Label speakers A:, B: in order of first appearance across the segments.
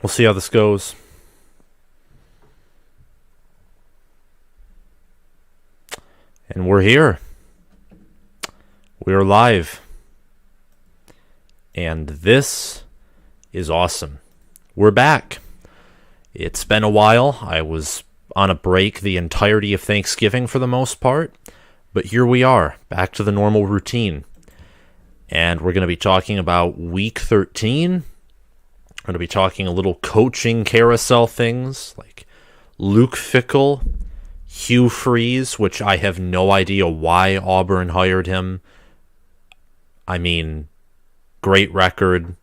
A: We'll see how this goes. And we're here. We're live. And this is awesome. We're back. It's been a while. I was on a break the entirety of Thanksgiving for the most part. But here we are, back to the normal routine. And we're going to be talking about Week 13. We're going to be talking a little coaching carousel things, like Luke Fickell, Hugh Freeze, which I have no idea why Auburn hired him. I mean, great record,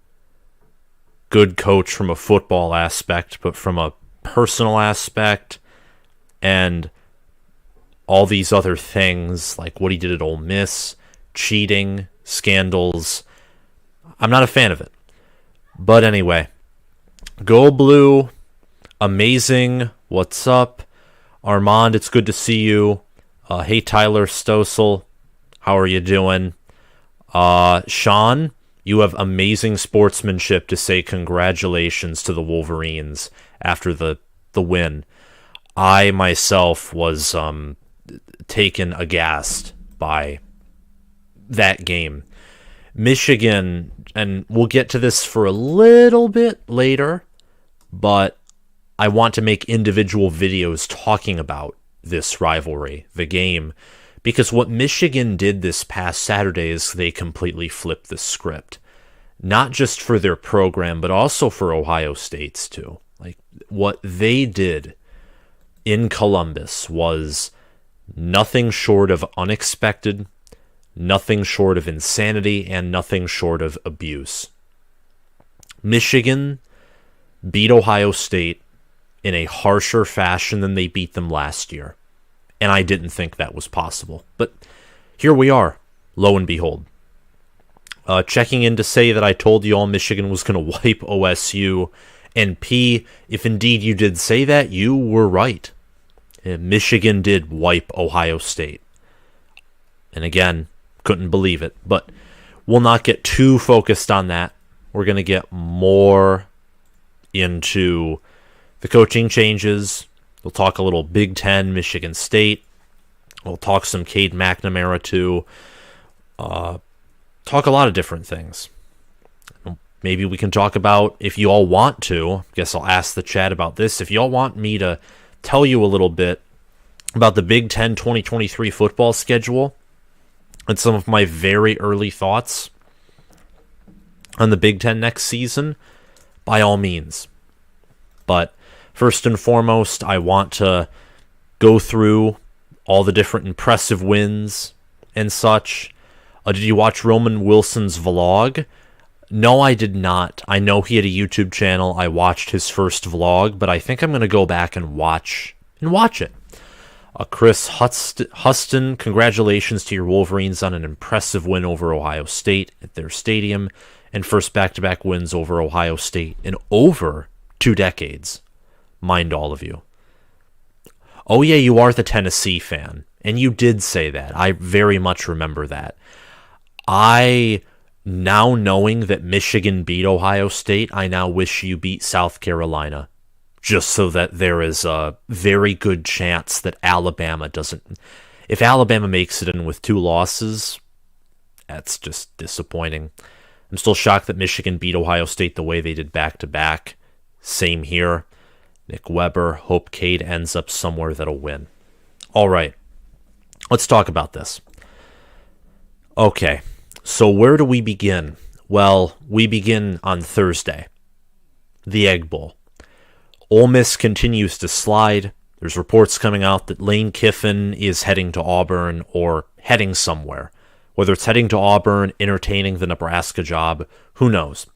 A: good coach from a football aspect, but from a personal aspect, and all these other things, like what he did at Ole Miss, cheating, scandals. I'm not a fan of it. But anyway, go Blue, amazing, what's up? Armand, it's good to see you. Hey, Tyler Stossel, how are you doing? Sean, you have amazing sportsmanship to say congratulations to the Wolverines after the win. I myself was taken aghast by that game. Michigan, and we'll get to this for a little bit later, but I want to make individual videos talking about this rivalry, the game, because what Michigan did this past Saturday is they completely flipped the script. Not just for their program, but also for Ohio State's too. Like, what they did in Columbus was nothing short of unexpected, nothing short of insanity, and nothing short of abuse. Michigan beat Ohio State in a harsher fashion than they beat them last year. And I didn't think that was possible. But here we are, lo and behold. Checking in to say that I told you all Michigan was going to wipe OSU. And P, if indeed you did say that, you were right. Michigan did wipe Ohio State. And again, couldn't believe it. But we'll not get too focused on that. We're going to get more into the coaching changes. We'll talk a little Big Ten, Michigan State. We'll talk some Cade McNamara too. Talk a lot of different things. Maybe we can talk about, if you all want to, I guess I'll ask the chat about this, if you all want me to tell you a little bit about the Big Ten 2023 football schedule and some of my very early thoughts on the Big Ten next season, by all means. But first and foremost, I want to go through all the different impressive wins and such. Did you watch Roman Wilson's vlog? No, I did not. I know he had a YouTube channel. I watched his first vlog, but I think I'm going to go back and watch it. Chris Huston, congratulations to your Wolverines on an impressive win over Ohio State at their stadium, and first back-to-back wins over Ohio State in over 2 decades. Mind all of you. Oh yeah, you are the Tennessee fan, and you did say that. I very much remember that. Now knowing that Michigan beat Ohio State, I now wish you beat South Carolina, just so that there is a very good chance that Alabama doesn't. If Alabama makes it in with 2 losses, that's just disappointing. I'm still shocked that Michigan beat Ohio State the way they did back-to-back. Same here. Nick Weber, hope Cade ends up somewhere that'll win. All right, let's talk about this. Okay, so where do we begin? Well, we begin on Thursday, the Egg Bowl. Ole Miss continues to slide. There's reports coming out that Lane Kiffin is heading to Auburn or heading somewhere. Whether it's heading to Auburn, entertaining the Nebraska job, who knows?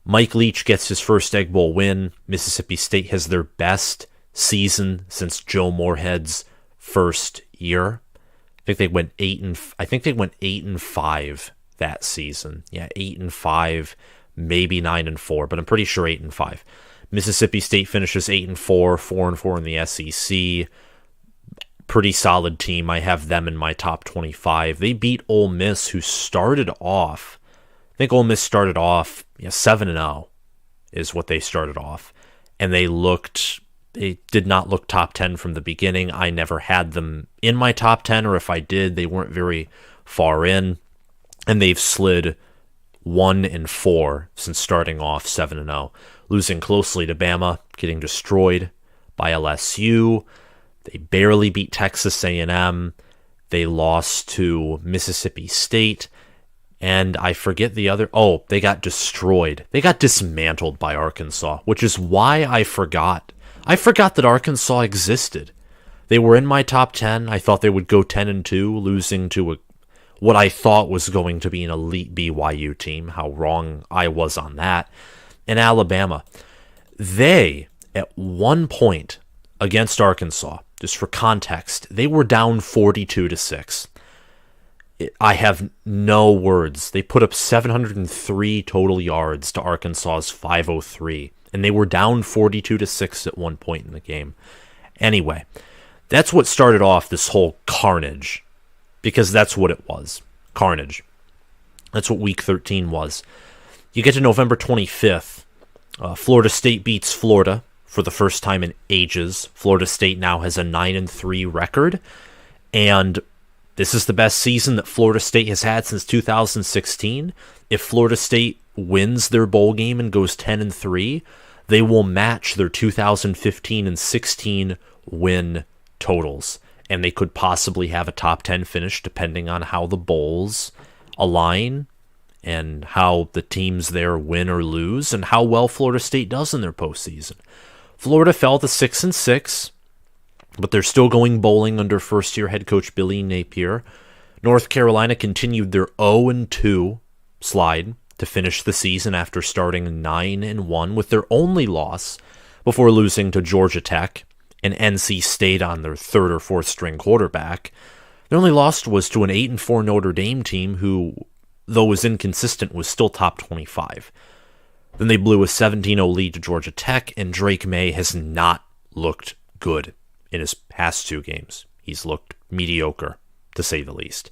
A: Mike Leach gets his first Egg Bowl win. Mississippi State has their best season since Joe Moorhead's first year. I think they went 8-5 that season. Yeah, 8-5, maybe 9-4, but I'm pretty sure 8-5. Mississippi State finishes 8-4, 4-4 in the SEC. Pretty solid team. I have them in my top 25. They beat Ole Miss, who started off, I think Ole Miss started off 7-0 is what they started off. And they did not look top 10 from the beginning. I never had them in my top 10, or if I did, they weren't very far in. And they've slid 1-4 since starting off 7-0, losing closely to Bama, getting destroyed by LSU. They barely beat Texas A&M. They lost to Mississippi State. And I forget the other. Oh, they got destroyed. They got dismantled by Arkansas, which is why I forgot. I forgot that Arkansas existed. They were in my top 10. I thought they would go 10-2, losing to what I thought was going to be an elite BYU team. How wrong I was on that. And Alabama. They, at one point against Arkansas, just for context, they were down 42-6. I have no words. They put up 703 total yards to Arkansas's 503, and they were down 42-6 at one point in the game. Anyway, that's what started off this whole carnage, because that's what it was. Carnage. That's what Week 13 was. You get to November 25th. Florida State beats Florida for the first time in ages. Florida State now has a 9-3 record, and this is the best season that Florida State has had since 2016. If Florida State wins their bowl game and goes 10-3, they will match their 2015 and 16 win totals, and they could possibly have a top 10 finish depending on how the bowls align and how the teams there win or lose and how well Florida State does in their postseason. Florida fell to 6-6, but they're still going bowling under first-year head coach Billy Napier. North Carolina continued their 0-2 slide to finish the season after starting 9-1 with their only loss before losing to Georgia Tech and NC State on their third or fourth string quarterback. Their only loss was to an 8-4 Notre Dame team who, though was inconsistent, was still top 25. Then they blew a 17-0 lead to Georgia Tech, and Drake May has not looked good in his past two games. He's looked mediocre, to say the least.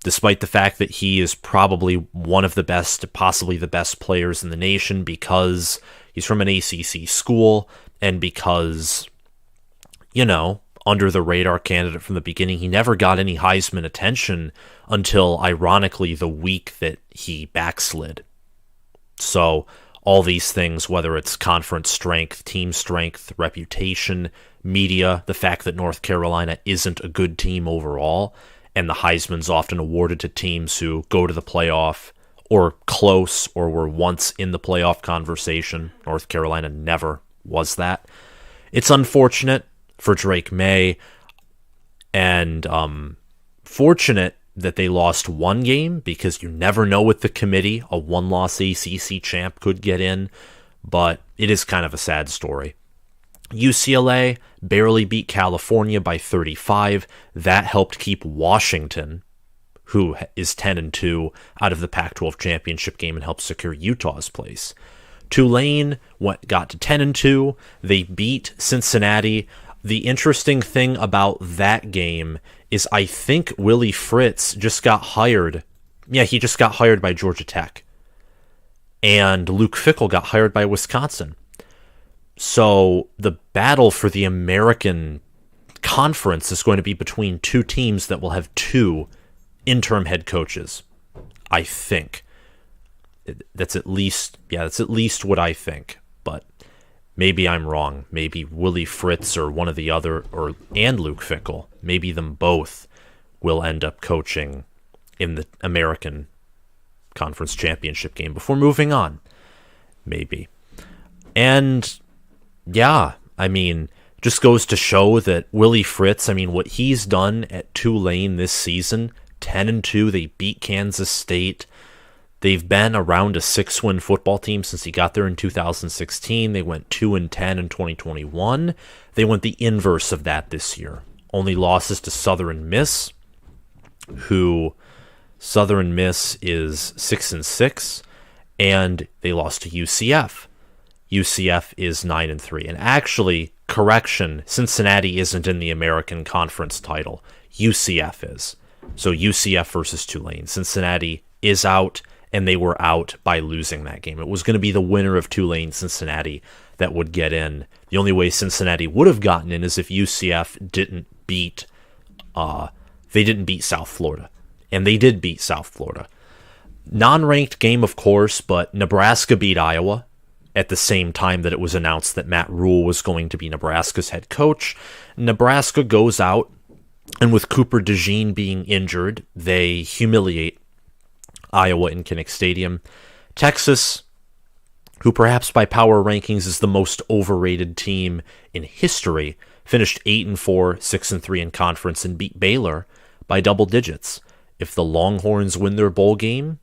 A: Despite the fact that he is probably one of the best, possibly the best players in the nation because he's from an ACC school and because, under the radar candidate from the beginning, he never got any Heisman attention until, ironically, the week that he backslid. So all these things, whether it's conference strength, team strength, reputation, media, the fact that North Carolina isn't a good team overall, and the Heisman's often awarded to teams who go to the playoff or close or were once in the playoff conversation. North Carolina never was that. It's unfortunate for Drake May, and fortunate that they lost one game, because you never know with the committee. A one-loss ACC champ could get in, but it is kind of a sad story. UCLA barely beat California by 35. That helped keep Washington, who is 10-2, out of the Pac-12 championship game and helped secure Utah's place. Tulane got to 10-2. They beat Cincinnati. The interesting thing about that game is I think Willie Fritz just got hired. Yeah, he just got hired by Georgia Tech. And Luke Fickell got hired by Wisconsin. So the battle for the American Conference is going to be between two teams that will have two interim head coaches, I think. That's at least what I think. But maybe I'm wrong. Maybe Willie Fritz or one of the other, and Luke Fickell, maybe them both will end up coaching in the American Conference Championship game before moving on. Maybe. And yeah, just goes to show that Willie Fritz, what he's done at Tulane this season, 10-2, they beat Kansas State. They've been around a 6-win football team since he got there in 2016. They went 2-10 in 2021. They went the inverse of that this year. Only losses to Southern Miss, who Southern Miss is 6-6, and they lost to UCF. UCF is 9-3. And actually, correction, Cincinnati isn't in the American Conference title. UCF is. So UCF versus Tulane. Cincinnati is out, and they were out by losing that game. It was going to be the winner of Tulane-Cincinnati that would get in. The only way Cincinnati would have gotten in is if UCF didn't beat South Florida. And they did beat South Florida. Non-ranked game, of course, but Nebraska beat Iowa at the same time that it was announced that Matt Rule was going to be Nebraska's head coach. Nebraska goes out, and with Cooper DeJean being injured, they humiliate Iowa in Kinnick Stadium. Texas, who perhaps by power rankings is the most overrated team in history, finished 8-4, 6-3 in conference, and beat Baylor by double digits. If the Longhorns win their bowl game,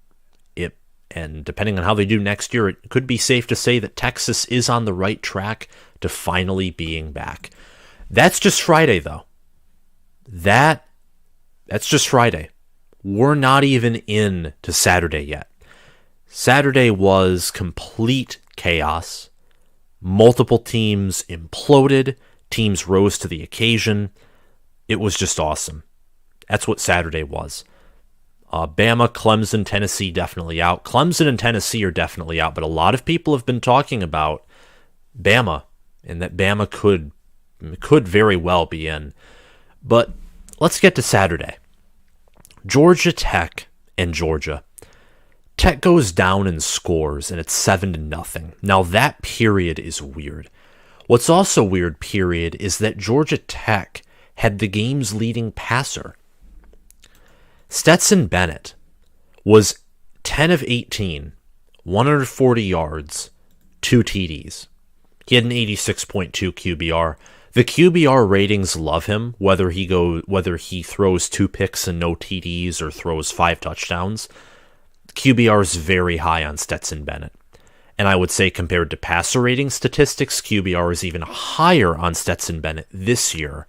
A: and depending on how they do next year, it could be safe to say that Texas is on the right track to finally being back. That's just Friday, though. That's just Friday. We're not even in to Saturday yet. Saturday was complete chaos. Multiple teams imploded. Teams rose to the occasion. It was just awesome. That's what Saturday was. Bama, Clemson, Tennessee definitely out. Clemson and Tennessee are definitely out, but a lot of people have been talking about Bama and that Bama could very well be in. But let's get to Saturday. Georgia Tech and Georgia. Tech goes down in scores, and it's 7-0. Now, that period is weird. What's also weird, period, is that Georgia Tech had the game's leading passer. Stetson Bennett was 10 of 18, 140 yards, 2 TDs. He had an 86.2 QBR. The QBR ratings love him, whether he throws 2 picks and no TDs or throws 5 touchdowns. QBR is very high on Stetson Bennett. And I would say compared to passer rating statistics, QBR is even higher on Stetson Bennett this year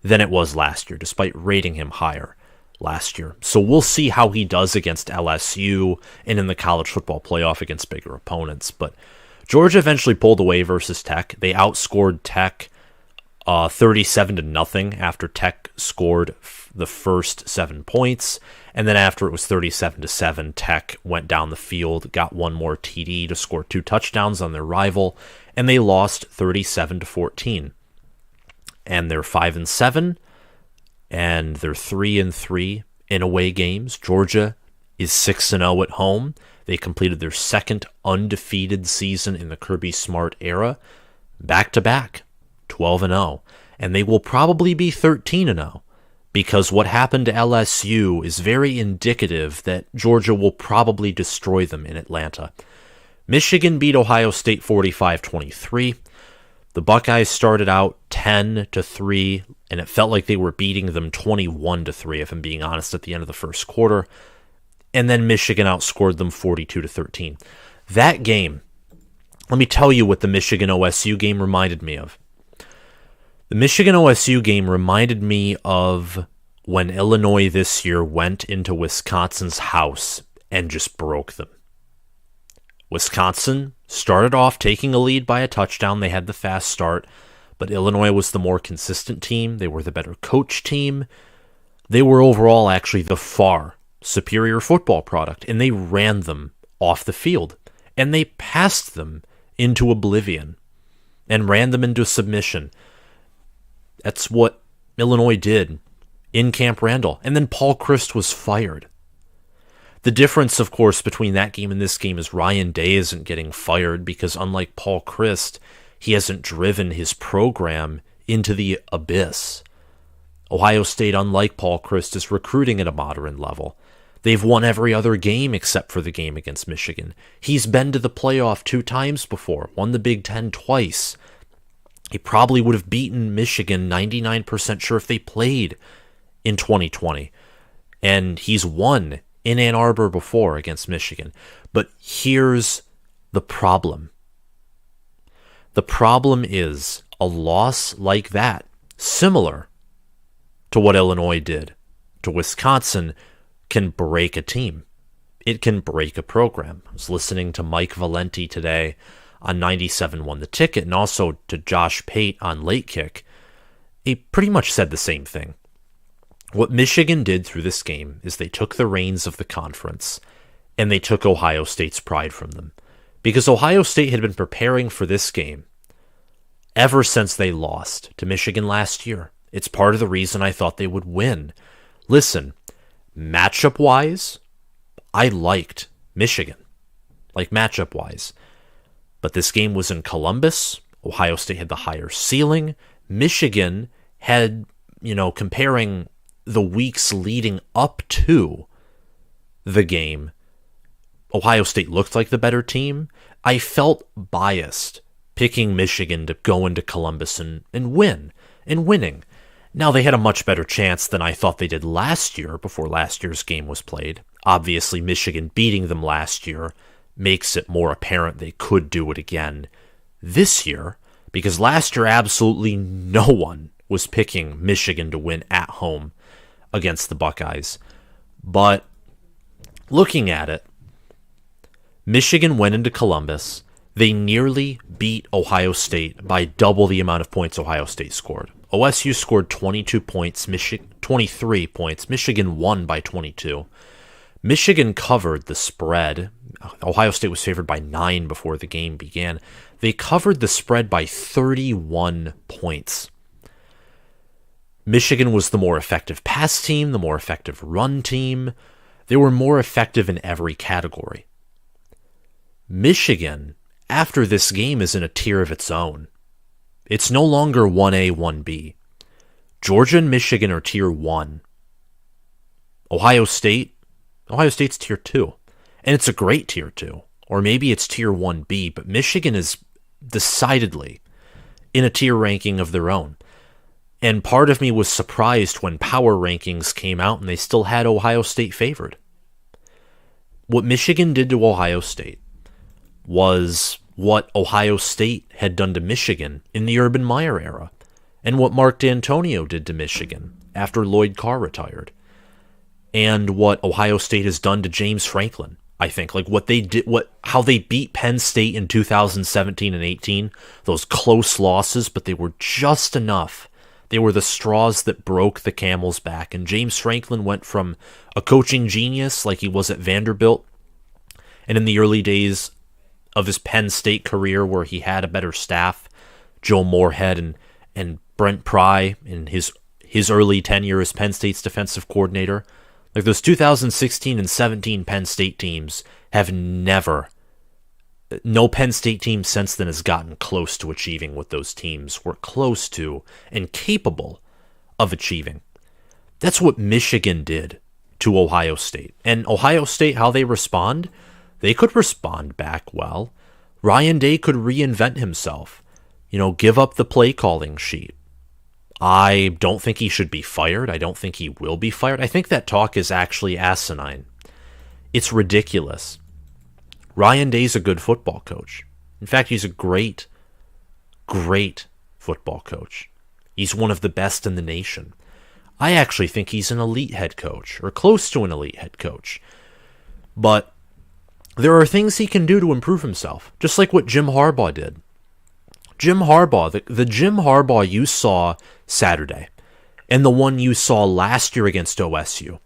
A: than it was last year, despite rating him higher last year. So we'll see how he does against LSU and in the college football playoff against bigger opponents. But Georgia eventually pulled away versus Tech. They outscored Tech 37-0 after Tech scored the first 7 points. And then after it was 37-7, Tech went down the field, got one more TD to score 2 touchdowns on their rival, and they lost 37-14. And they're 5-7. And they're 3-3 in away games. Georgia is 6-0 at home. They completed their second undefeated season in the Kirby Smart era, back-to-back, 12-0. And they will probably be 13-0, because what happened to LSU is very indicative that Georgia will probably destroy them in Atlanta. Michigan beat Ohio State 45-23. The Buckeyes started out 10-3, and it felt like they were beating them 21-3, if I'm being honest, at the end of the first quarter. And then Michigan outscored them 42-13. That game, let me tell you what the Michigan-OSU game reminded me of. The Michigan-OSU game reminded me of when Illinois this year went into Wisconsin's house and just broke them. Wisconsin started off taking a lead by a touchdown. They had the fast start, but Illinois was the more consistent team. They were the better coach team. They were overall actually the far superior football product, and they ran them off the field, and they passed them into oblivion and ran them into submission. That's what Illinois did in Camp Randall, and then Paul Chryst was fired. The difference, of course, between that game and this game is Ryan Day isn't getting fired because, unlike Paul Chryst, he hasn't driven his program into the abyss. Ohio State, unlike Paul Chryst, is recruiting at a moderate level. They've won every other game except for the game against Michigan. He's been to the playoff 2 times before, won the Big Ten twice. He probably would have beaten Michigan 99% sure if they played in 2020. And he's won in Ann Arbor before against Michigan. But here's the problem. The problem is a loss like that, similar to what Illinois did to Wisconsin, can break a team. It can break a program. I was listening to Mike Valenti today on 97.1 The Ticket and also to Josh Pate on Late Kick. He pretty much said the same thing. What Michigan did through this game is they took the reins of the conference and they took Ohio State's pride from them. Because Ohio State had been preparing for this game ever since they lost to Michigan last year. It's part of the reason I thought they would win. Listen, matchup-wise, I liked Michigan. Like matchup-wise. But this game was in Columbus. Ohio State had the higher ceiling. Michigan had, comparing the weeks leading up to the game, Ohio State looked like the better team. I felt biased picking Michigan to go into Columbus and win, and winning. Now, they had a much better chance than I thought they did last year before last year's game was played. Obviously, Michigan beating them last year makes it more apparent they could do it again this year, because last year absolutely no one was picking Michigan to win at home against the Buckeyes. But looking at it, Michigan went into Columbus. They nearly beat Ohio State by double the amount of points Ohio State scored. OSU scored 22 points, 23 points. Michigan won by 22. Michigan covered the spread. Ohio State was favored by 9 before the game began. They covered the spread by 31 points. Michigan was the more effective pass team, the more effective run team. They were more effective in every category. Michigan, after this game, is in a tier of its own. It's no longer 1A, 1B. Georgia and Michigan are tier 1. Ohio State's tier 2. And it's a great tier 2. Or maybe it's tier 1B, but Michigan is decidedly in a tier ranking of their own. And part of me was surprised when power rankings came out and they still had Ohio State favored. What Michigan did to Ohio State was what Ohio State had done to Michigan in the Urban Meyer era, and what Mark D'Antonio did to Michigan after Lloyd Carr retired, and what Ohio State has done to James Franklin. I think like what they did, how they beat Penn State in 2017 and 18, those close losses, but they were just enough. They were the straws that broke the camel's back, and James Franklin went from a coaching genius like he was at Vanderbilt, and in the early days of his Penn State career where he had a better staff, Joe Moorhead and Brent Pry in his early tenure as Penn State's defensive coordinator. Like those 2016 and 17 Penn State teams have no Penn State team since then has gotten close to achieving what those teams were close to and capable of achieving. That's what Michigan did to Ohio State. And Ohio State, how they respond, they could respond back well. Ryan Day could reinvent himself, give up the play calling sheet. I don't think he should be fired. I don't think he will be fired. I think that talk is actually asinine. It's ridiculous. Ryan Day's a good football coach. In fact, he's a great, great football coach. He's one of the best in the nation. I actually think he's an elite head coach, or close to an elite head coach. But there are things he can do to improve himself, just like what Jim Harbaugh did. Jim Harbaugh, the Jim Harbaugh you saw Saturday, and the one you saw last year against OSU,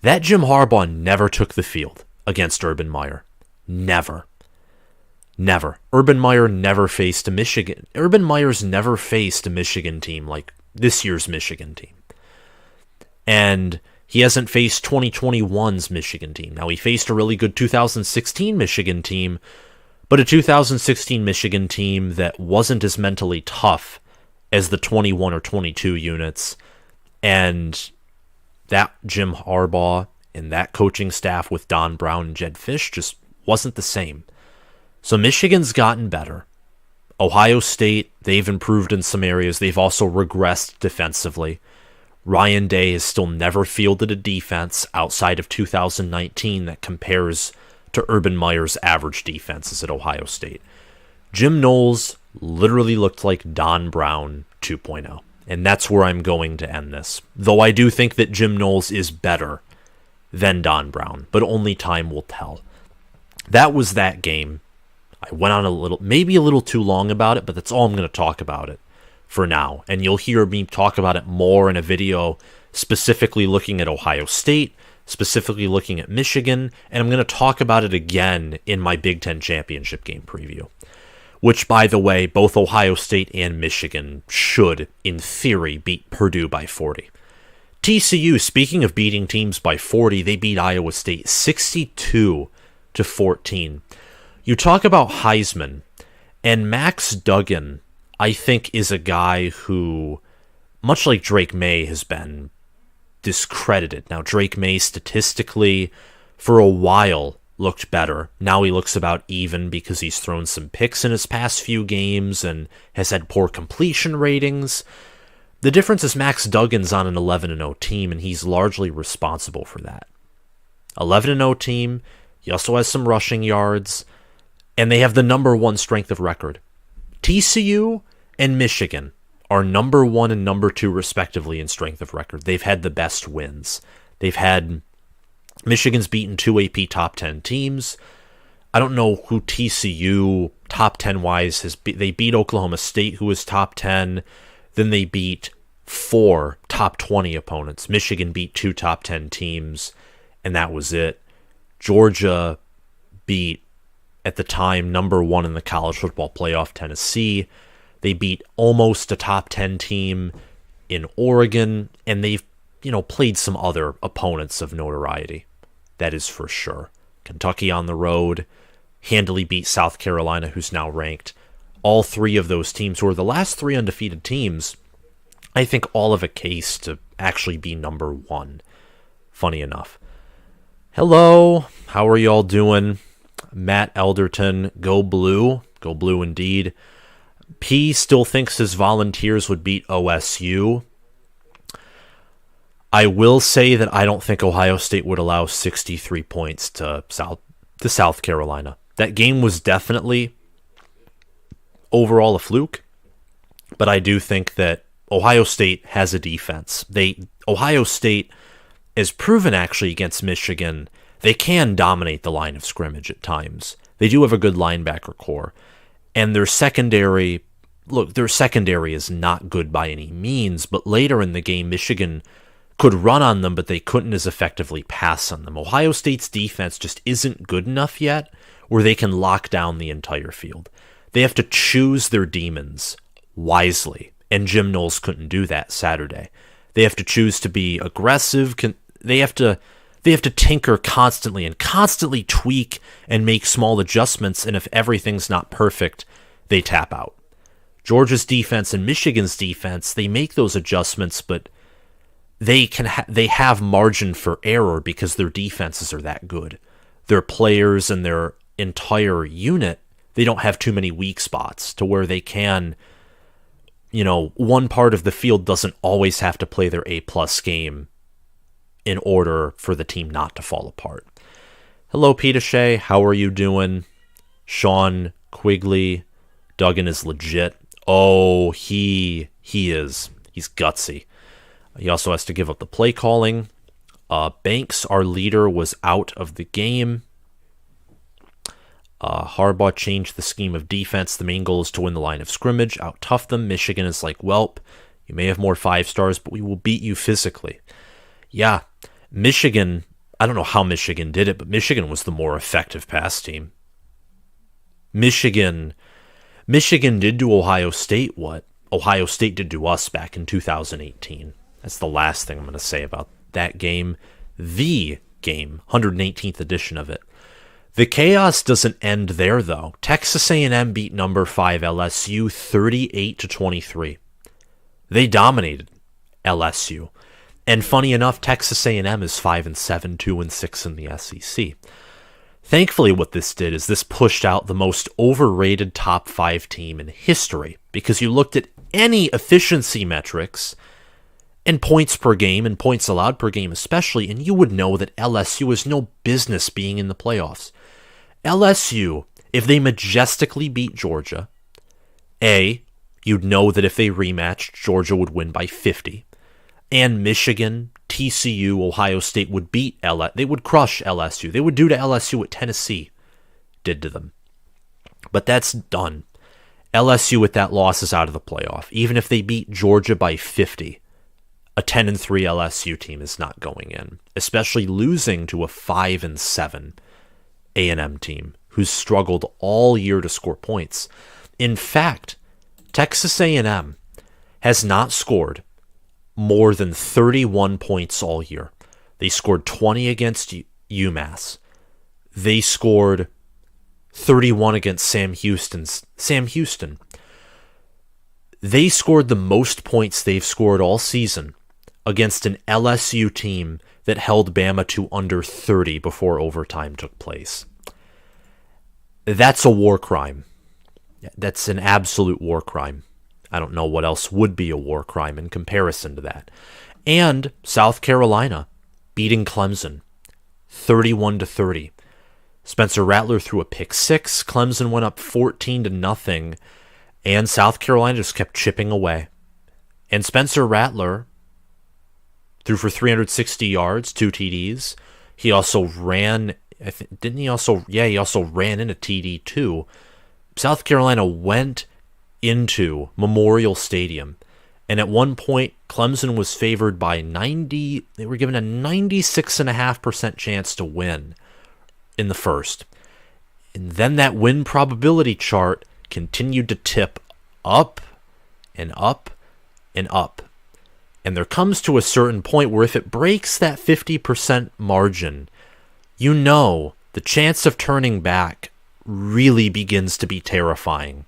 A: that Jim Harbaugh never took the field against Urban Meyer. Never. Urban Meyer never faced a Michigan. Urban Meyer's never faced a Michigan team like this year's Michigan team. And he hasn't faced 2021's Michigan team. Now, he faced a really good 2016 Michigan team, but a 2016 Michigan team that wasn't as mentally tough as the 21 or 22 units. And that Jim Harbaugh and that coaching staff with Don Brown and Jed Fish just wasn't the same. So Michigan's gotten better. Ohio State, they've improved in some areas. They've also regressed defensively. Ryan Day has still never fielded a defense outside of 2019 that compares to Urban Meyer's average defenses at Ohio State. Jim Knowles literally looked like Don Brown 2.0, and that's where I'm going to end this. Though I do think that Jim Knowles is better than Don Brown, but only time will tell. That was that game. I went on maybe a little too long about it, but that's all I'm going to talk about it for now. And you'll hear me talk about it more in a video specifically looking at Ohio State, specifically looking at Michigan, and I'm going to talk about it again in my Big Ten championship game preview, which, by the way, both Ohio State and Michigan should, in theory, beat Purdue by 40. TCU, speaking of beating teams by 40, they beat Iowa State 62-14. You talk about Heisman, and Max Duggan, I think, is a guy who, much like Drake May, has been discredited. Now, Drake May statistically, for a while, looked better. Now he looks about even because he's thrown some picks in his past few games and has had poor completion ratings. The difference is Max Duggan's on an 11-0 team, and he's largely responsible for that. 11-0 team, he also has some rushing yards, and they have the number 1 strength of record. TCU and Michigan are number 1 and number 2 respectively in strength of record. They've had the best wins. Michigan's beaten 2 AP top 10 teams. I don't know who TCU top 10 wise has beat. They beat Oklahoma State, who was top 10. Then they beat 4 top 20 opponents. Michigan beat 2 top 10 teams, and that was it. Georgia beat, at the time, number 1 in the college football playoff, Tennessee. They beat almost a top 10 team in Oregon, and they've, played some other opponents of notoriety. That is for sure. Kentucky on the road, handily beat South Carolina, who's now ranked. All 3 of those teams, who are the last 3 undefeated teams, I think all have a case to actually be number 1. Funny enough. Hello, how are y'all doing? Matt Elderton, go blue. Go blue indeed. P still thinks his Volunteers would beat OSU. I will say that I don't think Ohio State would allow 63 points to South Carolina. That game was definitely overall a fluke, but I do think that Ohio State has a defense. Ohio State has proven actually against Michigan, they can dominate the line of scrimmage at times. They do have a good linebacker core, and their secondary is not good by any means, but later in the game, Michigan could run on them, but they couldn't as effectively pass on them. Ohio State's defense just isn't good enough yet where they can lock down the entire field. They have to choose their demons wisely, and Jim Knowles couldn't do that Saturday. They have to choose to be aggressive. They have to tinker constantly and constantly tweak and make small adjustments, and if everything's not perfect, they tap out. Georgia's defense and Michigan's defense, they make those adjustments, but they have margin for error because their defenses are that good. Their players and their entire unit, they don't have too many weak spots to where they can, one part of the field doesn't always have to play their A-plus game in order for the team not to fall apart. Hello, Peter Shea. How are you doing? Sean Quigley. Duggan is legit. Oh, he is. He's gutsy. He also has to give up the play calling. Banks, our leader, was out of the game. Harbaugh changed the scheme of defense. The main goal is to win the line of scrimmage, out-tough them. Michigan is like, welp, you may have more 5 stars, but we will beat you physically. Yeah, Michigan, I don't know how Michigan did it, but Michigan was the more effective pass team. Michigan did to Ohio State what Ohio State did to us back in 2018. That's the last thing I'm going to say about that game. The game, 118th edition of it. The chaos doesn't end there, though. Texas A&M beat number 5 LSU 38-23. They dominated LSU. And funny enough, Texas A&M is 5-7, 2-6 in the SEC. Thankfully, what this did is this pushed out the most overrated top 5 team in history, because you looked at any efficiency metrics and points per game and points allowed per game especially, and you would know that LSU has no business being in the playoffs. LSU, if they majestically beat Georgia, you'd know that if they rematched, Georgia would win by 50. And Michigan, TCU, Ohio State would beat they would crush LSU. They would do to LSU what Tennessee did to them. But that's done. LSU with that loss is out of the playoff. Even if they beat Georgia by 50, a 10-3 LSU team is not going in, especially losing to a 5-7 A&M team who's struggled all year to score points. In fact, Texas A&M has not scored more than 31 points all year. They scored 20 against UMass. They scored 31 against Sam Houston. They scored the most points they've scored all season against an LSU team that held Bama to under 30 before overtime took place. That's a war crime. That's an absolute war crime. I don't know what else would be a war crime in comparison to that. And South Carolina beating Clemson 31-30. Spencer Rattler threw a pick six. Clemson went up 14-0, and South Carolina just kept chipping away. And Spencer Rattler threw for 360 yards, 2 TDs. He also ran, he also ran in a TD too. South Carolina went into Memorial Stadium, and at one point, Clemson was favored by 90. They were given a 96.5% chance to win in the first. And then that win probability chart continued to tip up and up and up. And there comes to a certain point where if it breaks that 50% margin, you know the chance of turning back really begins to be terrifying.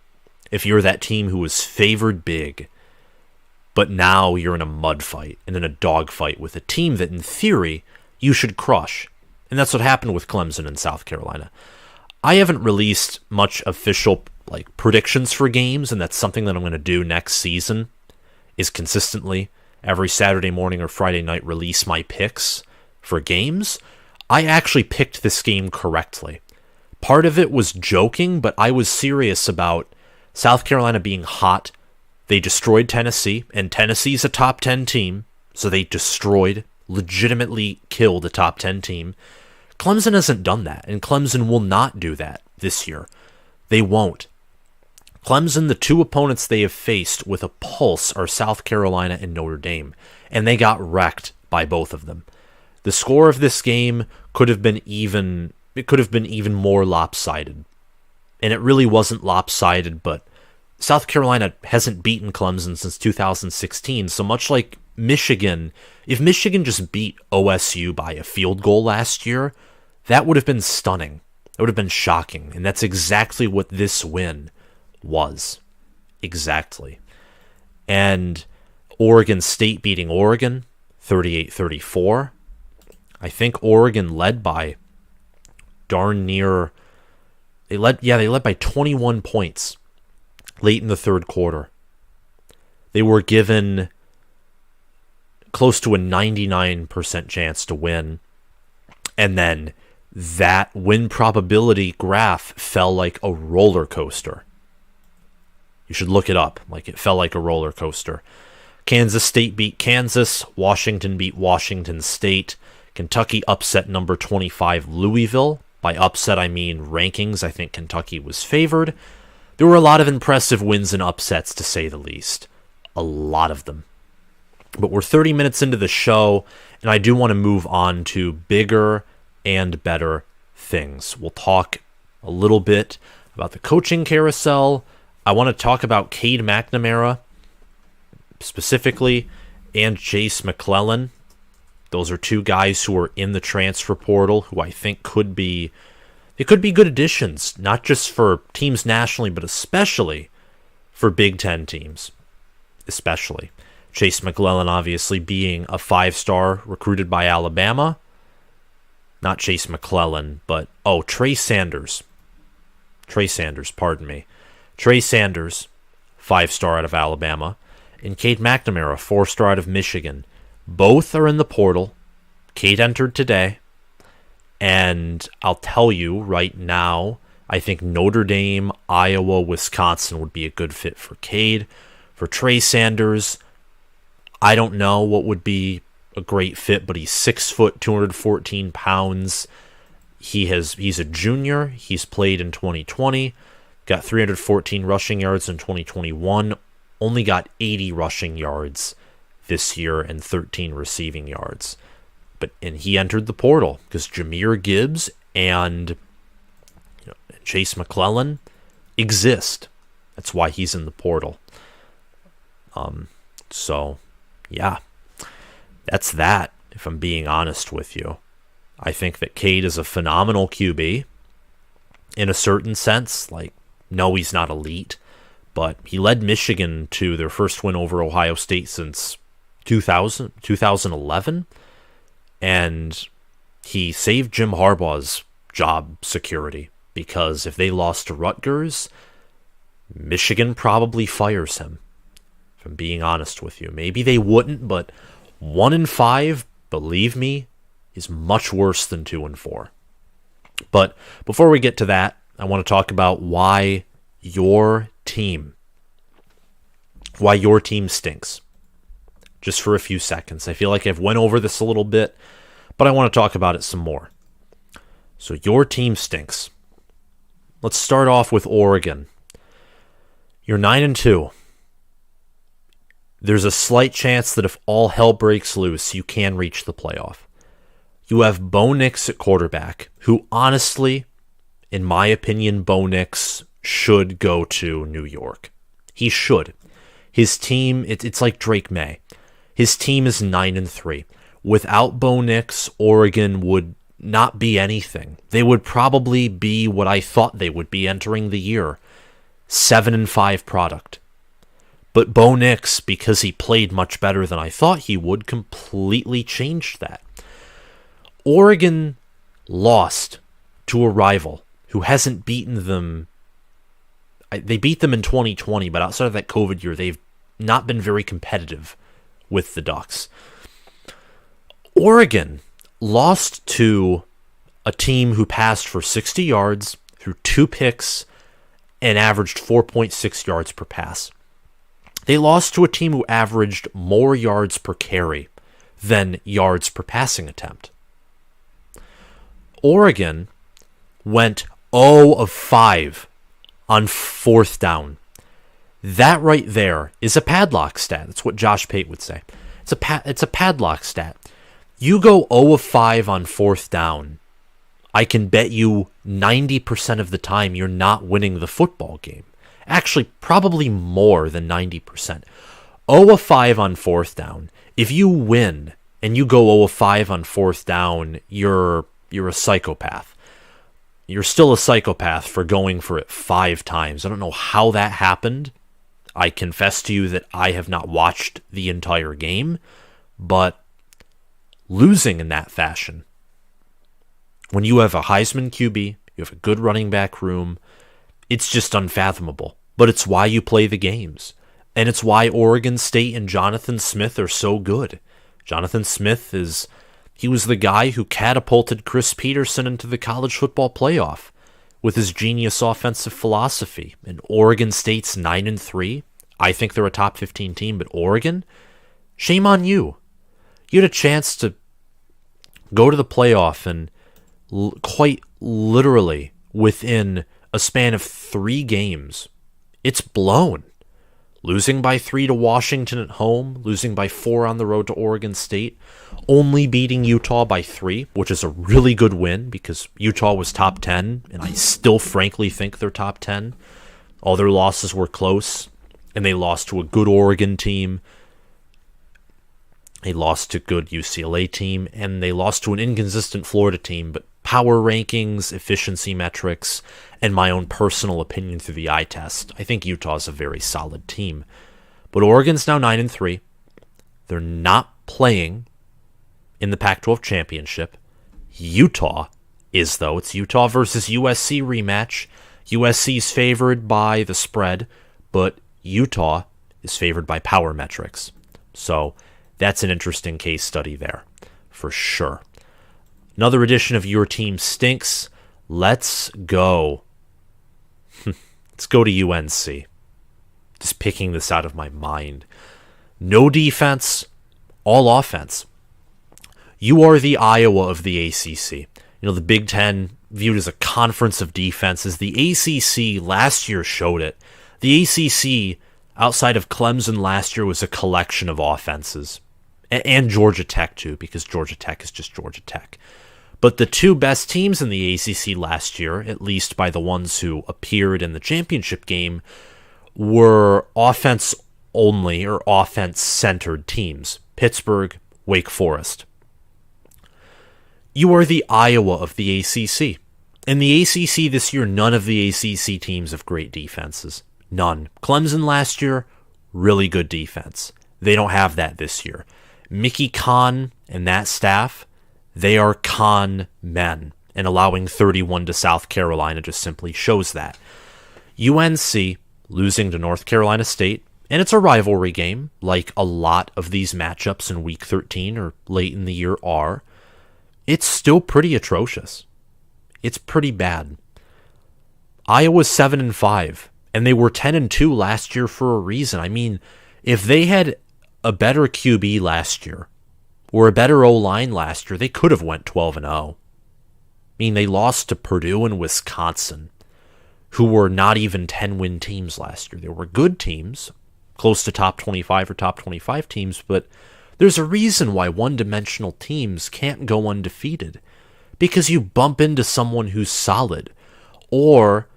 A: If you're that team who was favored big, but now you're in a mud fight and in a dog fight with a team that in theory you should crush. And that's what happened with Clemson and South Carolina. I haven't released much official predictions for games, and that's something that I'm going to do next season, is consistently every Saturday morning or Friday night release my picks for games. I actually picked this game correctly. Part of it was joking, but I was serious about South Carolina being hot. They destroyed Tennessee, and Tennessee's a top 10 team, so they legitimately killed a top 10 team. Clemson hasn't done that, and Clemson will not do that this year. They won't. Clemson, the two opponents they have faced with a pulse are South Carolina and Notre Dame, and they got wrecked by both of them. The score of this game could have been even more lopsided. And it really wasn't lopsided, but South Carolina hasn't beaten Clemson since 2016, so much like Michigan, if Michigan just beat OSU by a field goal last year, that would have been stunning. That would have been shocking, and that's exactly what this win was. Exactly. And Oregon State beating Oregon 38-34. I think Oregon led by darn near... They led by 21 points late in the third quarter. They were given close to a 99% chance to win. And then that win probability graph fell like a roller coaster. You should look it up. It fell like a roller coaster. Kansas State beat Kansas. Washington beat Washington State. Kentucky upset number 25 Louisville. By upset, I mean rankings. I think Kentucky was favored. There were a lot of impressive wins and upsets, to say the least. A lot of them. But we're 30 minutes into the show, and I do want to move on to bigger and better things. We'll talk a little bit about the coaching carousel. I want to talk about Cade McNamara specifically, and Chase McClellan. Those are two guys who are in the transfer portal who I think could be good additions, not just for teams nationally, but especially for Big Ten teams. Especially. Chase McClellan obviously being a 5-star recruited by Alabama. Not Chase McClellan, but Trey Sanders. Trey Sanders, 5-star out of Alabama. And Cade McNamara, 4-star out of Michigan. Both are in the portal. Cade entered today. And I'll tell you right now, I think Notre Dame, Iowa, Wisconsin would be a good fit for Cade. For Trey Sanders, I don't know what would be a great fit, but he's 6 foot, 214 pounds. He's a junior. He's played in 2020. Got 314 rushing yards in 2021. Only got 80 rushing yards this year and 13 receiving yards. And he entered the portal because Jahmyr Gibbs and Chase McClellan exist. That's why he's in the portal. So, yeah, that's that, if I'm being honest with you. I think that Cade is a phenomenal QB in a certain sense. Like, no, he's not elite, but he led Michigan to their first win over Ohio State since 2011, and he saved Jim Harbaugh's job security, because if they lost to Rutgers, Michigan probably fires him, if I'm being honest with you. Maybe they wouldn't, but 1-5, believe me, is much worse than 2-4. But before we get to that, I want to talk about why your team stinks. Just for a few seconds. I feel like I've went over this a little bit, but I want to talk about it some more. So your team stinks. Let's start off with Oregon. You're 9-2. There's a slight chance that if all hell breaks loose, you can reach the playoff. You have Bo Nix at quarterback, who honestly, in my opinion, Bo Nix should go to New York. He should. His team, it's like Drake May. His team is 9-3. Without Bo Nix, Oregon would not be anything. They would probably be what I thought they would be entering the year. 7-5 product. But Bo Nix, because he played much better than I thought he would, completely changed that. Oregon lost to a rival who hasn't beaten them. They beat them in 2020, but outside of that COVID year, they've not been very competitive with the Ducks. Oregon lost to a team who passed for 60 yards, threw 2 picks, and averaged 4.6 yards per pass. They lost to a team who averaged more yards per carry than yards per passing attempt. Oregon went 0-5 on 4th down. That right there is a padlock stat. That's what Josh Pate would say. It's a padlock stat. You go 0-5 on 4th down, I can bet you 90% of the time you're not winning the football game. Actually, probably more than 90%. 0-5 on 4th down. If you win and you go 0-5 on 4th down, you're a psychopath. You're still a psychopath for going for it 5 times. I don't know how that happened. I confess to you that I have not watched the entire game, but losing in that fashion, when you have a Heisman QB, you have a good running back room, it's just unfathomable. But it's why you play the games. And it's why Oregon State and Jonathan Smith are so good. Jonathan Smith he was the guy who catapulted Chris Peterson into the college football playoff with his genius offensive philosophy. And Oregon State's 9-3. I think they're a top 15 team, but Oregon, shame on you. You had a chance to go to the playoff and quite literally within a span of 3 games, it's blown. Losing by 3 to Washington at home, losing by 4 on the road to Oregon State, only beating Utah by 3, which is a really good win because Utah was top 10, and I still frankly think they're top 10. All their losses were close, and they lost to a good Oregon team. They lost to a good UCLA team, and they lost to an inconsistent Florida team, but power rankings, efficiency metrics, and my own personal opinion through the eye test, I think Utah's a very solid team. But Oregon's now 9-3. They're not playing in the Pac-12 championship. Utah is, though. It's Utah versus USC rematch. USC's favored by the spread, but Utah is favored by power metrics. So that's an interesting case study there, for sure. Another edition of Your Team Stinks. Let's go. Let's go to UNC. Just picking this out of my mind. No defense, all offense. You are the Iowa of the ACC. You know, the Big Ten viewed as a conference of defenses. The ACC last year showed it. The ACC outside of Clemson last year was a collection of offenses. And Georgia Tech, too, because Georgia Tech is just Georgia Tech. But the two best teams in the ACC last year, at least by the ones who appeared in the championship game, were offense-only or offense-centered teams. Pittsburgh, Wake Forest. You are the Iowa of the ACC. In the ACC this year, none of the ACC teams have great defenses. None. Clemson last year, really good defense. They don't have that this year. Mickey Conn and that staff, they are con men. And allowing 31 to South Carolina just simply shows that. UNC losing to North Carolina State, and it's a rivalry game, like a lot of these matchups in Week 13 or late in the year are. It's still pretty atrocious. It's pretty bad. Iowa's 7-5, and they were 10-2 last year for a reason. I mean, if they had a better QB last year, or a better O-line last year, they could have went 12-0. I mean, they lost to Purdue and Wisconsin, who were not even 10-win teams last year. They were good teams, close to top 25 or top 25 teams, but there's a reason why one-dimensional teams can't go undefeated, because you bump into someone who's solid, or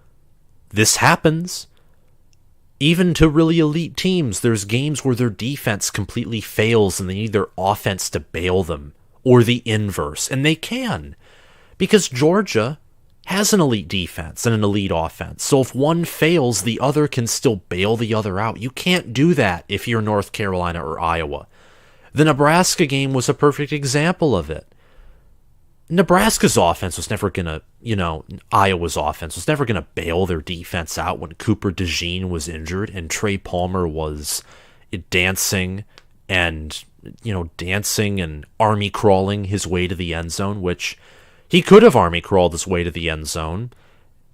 A: this happens. Even to really elite teams, there's games where their defense completely fails and they need their offense to bail them, or the inverse, and they can, because Georgia has an elite defense and an elite offense. So if one fails, the other can still bail the other out. You can't do that if you're North Carolina or Iowa. The Nebraska game was a perfect example of it. Nebraska's offense was never going to, Iowa's offense was never going to bail their defense out when Cooper DeJean was injured and Trey Palmer was dancing and army crawling his way to the end zone, which he could have army crawled his way to the end zone.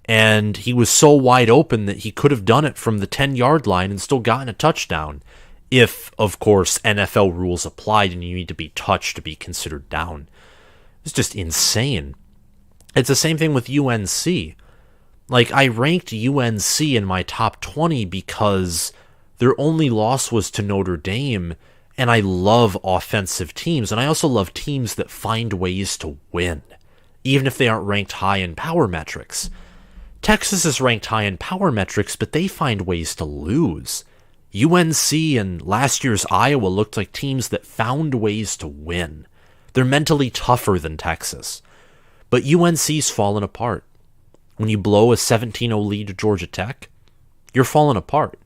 A: And he was so wide open that he could have done it from the 10-yard line and still gotten a touchdown. If, of course, NFL rules applied and you need to be touched to be considered down. It's just insane. It's the same thing with UNC. Like, I ranked UNC in my top 20 because their only loss was to Notre Dame, and I love offensive teams, and I also love teams that find ways to win, even if they aren't ranked high in power metrics. Texas is ranked high in power metrics, but they find ways to lose. UNC and last year's Iowa looked like teams that found ways to win. They're mentally tougher than Texas. But UNC's fallen apart. When you blow a 17-0 lead to Georgia Tech, you're falling apart.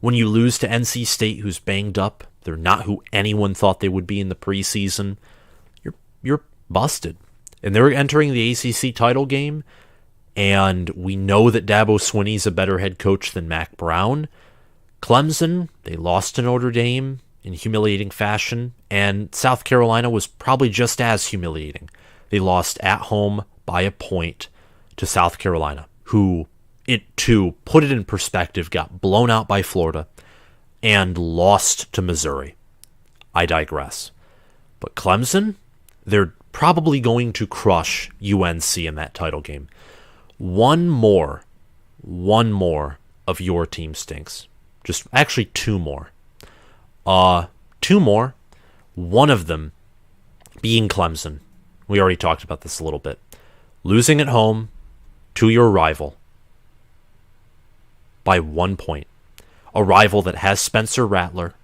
A: When you lose to NC State, who's banged up, they're not who anyone thought they would be in the preseason, you're busted. And they're entering the ACC title game, and we know that Dabo Swinney's a better head coach than Mac Brown. Clemson, they lost to Notre Dame in humiliating fashion, and South Carolina was probably just as humiliating. They lost at home by a point to South Carolina, who, to put it in perspective, got blown out by Florida and lost to Missouri. I digress. But Clemson, they're probably going to crush UNC in that title game. One more of your team stinks. Just actually two more. One of them being Clemson. We already talked about this a little bit. Losing at home to your rival by 1 point. A rival that has Spencer Rattler.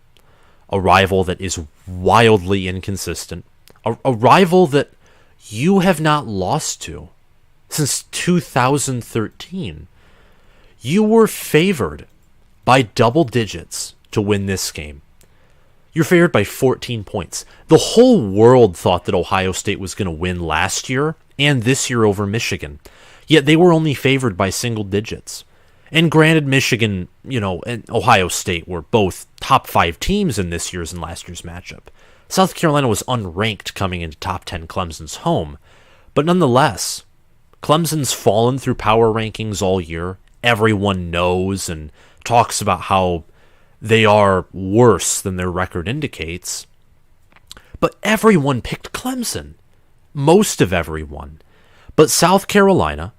A: A rival that is wildly inconsistent. A rival that you have not lost to since 2013. You were favored by double digits to win this game. You're favored by 14 points. The whole world thought that Ohio State was going to win last year and this year over Michigan. Yet they were only favored by single digits. And granted, Michigan, and Ohio State were both top 5 teams in this year's and last year's matchup. South Carolina was unranked coming into top 10 Clemson's home. But nonetheless, Clemson's fallen through power rankings all year. Everyone knows and talks about how they are worse than their record indicates. But everyone picked Clemson. Most of everyone. But South Carolina,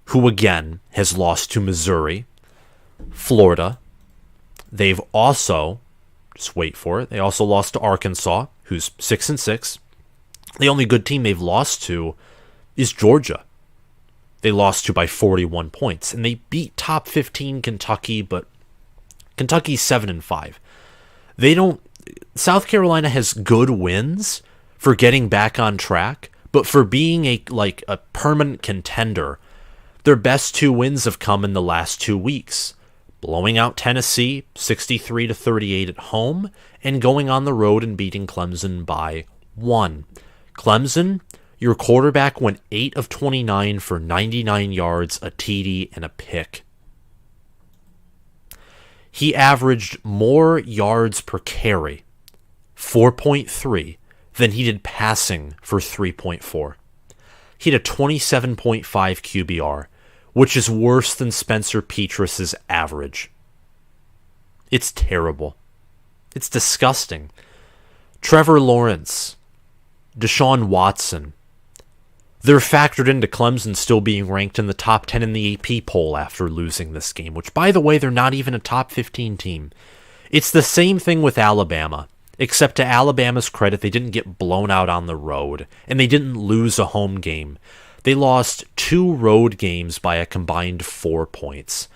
A: who again has lost to Missouri, Florida, they've also, just wait for it, they also lost to Arkansas, who's 6-6. The only good team they've lost to is Georgia. They lost to by 41 points, and they beat top 15 Kentucky, but Kentucky's 7-5. South Carolina has good wins for getting back on track, but for being a permanent contender, their best 2 wins have come in the last 2 weeks. Blowing out Tennessee 63-38 at home, and going on the road and beating Clemson by 1. Clemson, your quarterback went 8 of 29 for 99 yards, a TD, and a pick. He averaged more yards per carry, 4.3, than he did passing for 3.4. He had a 27.5 QBR, which is worse than Spencer Petrus's average. It's terrible. It's disgusting. Trevor Lawrence, Deshaun Watson, they're factored into Clemson still being ranked in the top 10 in the AP poll after losing this game, which, by the way, they're not even a top 15 team. It's the same thing with Alabama, except to Alabama's credit, they didn't get blown out on the road, and they didn't lose a home game. They lost 2 road games by a combined 4 points.